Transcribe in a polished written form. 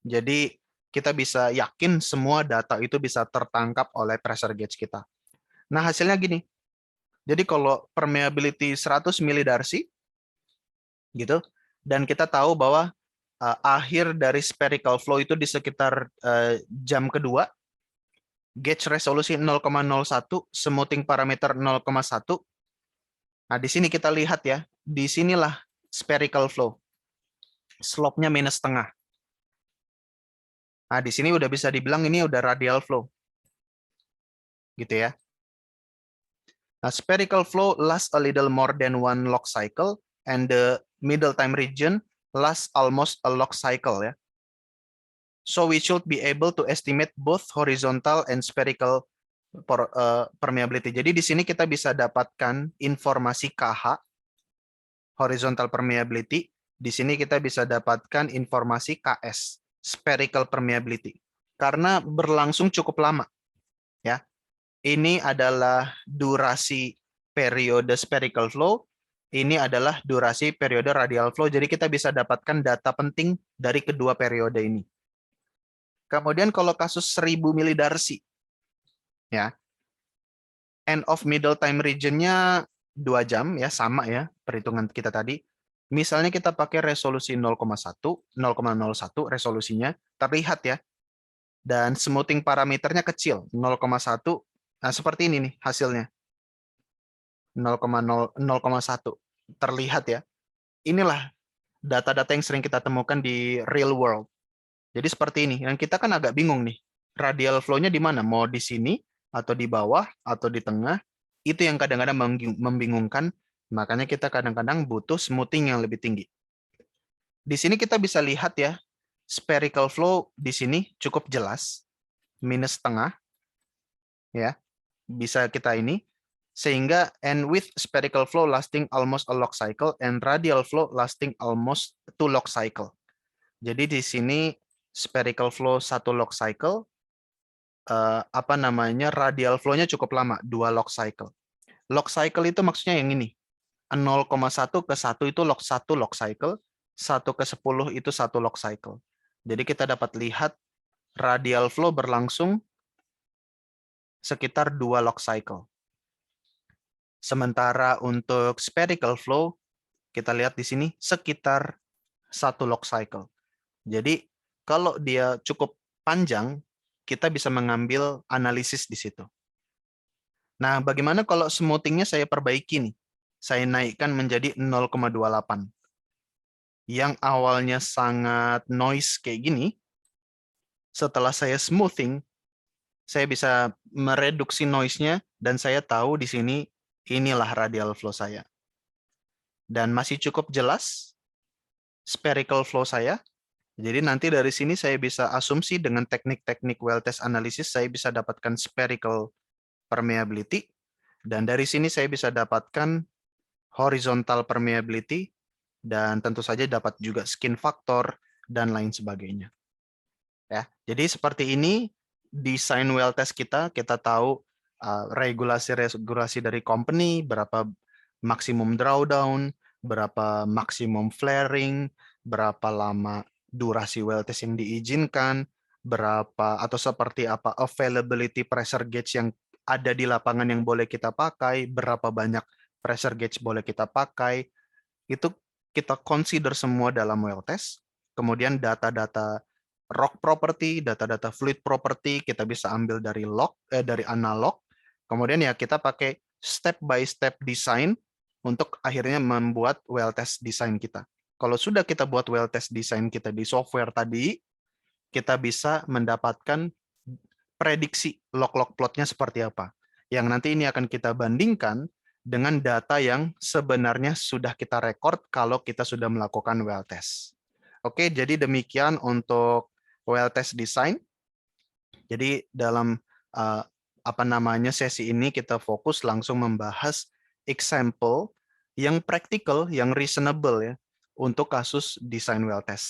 Jadi kita bisa yakin semua data itu bisa tertangkap oleh pressure gauge kita. Nah, hasilnya gini. Jadi kalau permeability 100 milidarcy gitu, dan kita tahu bahwa akhir dari spherical flow itu di sekitar jam kedua, gauge resolusi 0,01, smoothing parameter 0,1. Nah, di sini kita lihat ya, di sinilah spherical flow. Slope-nya minus setengah. Nah, di sini udah bisa dibilang ini udah radial flow. Gitu ya. Nah, spherical flow lasts a little more than one log cycle, and the middle time region lasts almost a log cycle ya. So we should be able to estimate both horizontal and spherical permeability. Jadi di sini kita bisa dapatkan informasi KH, horizontal permeability. Di sini kita bisa dapatkan informasi KS, spherical permeability. Karena berlangsung cukup lama. Ya. Ini adalah durasi periode spherical flow. Ini adalah durasi periode radial flow. Jadi kita bisa dapatkan data penting dari kedua periode ini. Kemudian kalau kasus 1000 milidarcy, ya, end of middle time region-nya 2 jam, ya sama ya perhitungan kita tadi. Misalnya kita pakai resolusi 0,1, 0,01 resolusinya, terlihat ya, dan smoothing parameternya kecil, 0,1. Nah, seperti ini nih hasilnya, 0,1. Terlihat ya. Inilah data-data yang sering kita temukan di real world. Jadi seperti ini. Yang kita kan agak bingung nih. Radial flow-nya di mana? Mau di sini, atau di bawah, atau di tengah. Itu yang kadang-kadang membingungkan. Makanya kita kadang-kadang butuh smoothing yang lebih tinggi. Di sini kita bisa lihat ya, spherical flow di sini cukup jelas. Minus setengah. Ya, bisa kita ini. Sehingga, and with spherical flow lasting almost a log cycle, and radial flow lasting almost 2 log cycle. Jadi di sini spherical flow 1 log cycle, radial flow-nya cukup lama, 2 log cycle. Log cycle itu maksudnya yang ini. 0,1 ke 1 itu log 1 log cycle, 1 ke 10 itu 1 log cycle. Jadi kita dapat lihat radial flow berlangsung sekitar 2 log cycle. Sementara untuk spherical flow, kita lihat di sini sekitar 1 log cycle. Jadi kalau dia cukup panjang, kita bisa mengambil analisis di situ. Nah, bagaimana kalau smoothing-nya saya perbaiki nih? Saya naikkan menjadi 0,28. Yang awalnya sangat noise kayak gini, setelah saya smoothing, saya bisa mereduksi noise-nya, dan saya tahu di sini inilah radial flow saya. Dan masih cukup jelas spherical flow saya. Jadi nanti dari sini saya bisa asumsi dengan teknik-teknik well test analysis, saya bisa dapatkan spherical permeability. Dan dari sini saya bisa dapatkan horizontal permeability, dan tentu saja dapat juga skin factor, dan lain sebagainya. Ya, jadi seperti ini desain well test kita tahu regulasi-regulasi dari company, berapa maksimum drawdown, berapa maksimum flaring, berapa lama durasi well test yang diizinkan, berapa atau seperti apa availability pressure gauge yang ada di lapangan yang boleh kita pakai, berapa banyak pressure gauge boleh kita pakai, itu kita consider semua dalam well test. Kemudian data-data rock property, data-data fluid property kita bisa ambil dari dari analog. Kemudian ya kita pakai step by step design untuk akhirnya membuat well test design kita. Kalau sudah kita buat well test design kita di software tadi, kita bisa mendapatkan prediksi log-log plotnya seperti apa. Yang nanti ini akan kita bandingkan dengan data yang sebenarnya sudah kita record kalau kita sudah melakukan well test. Oke, jadi demikian untuk well test design. Jadi dalam sesi ini kita fokus langsung membahas example yang practical, yang reasonable ya untuk kasus desain well test.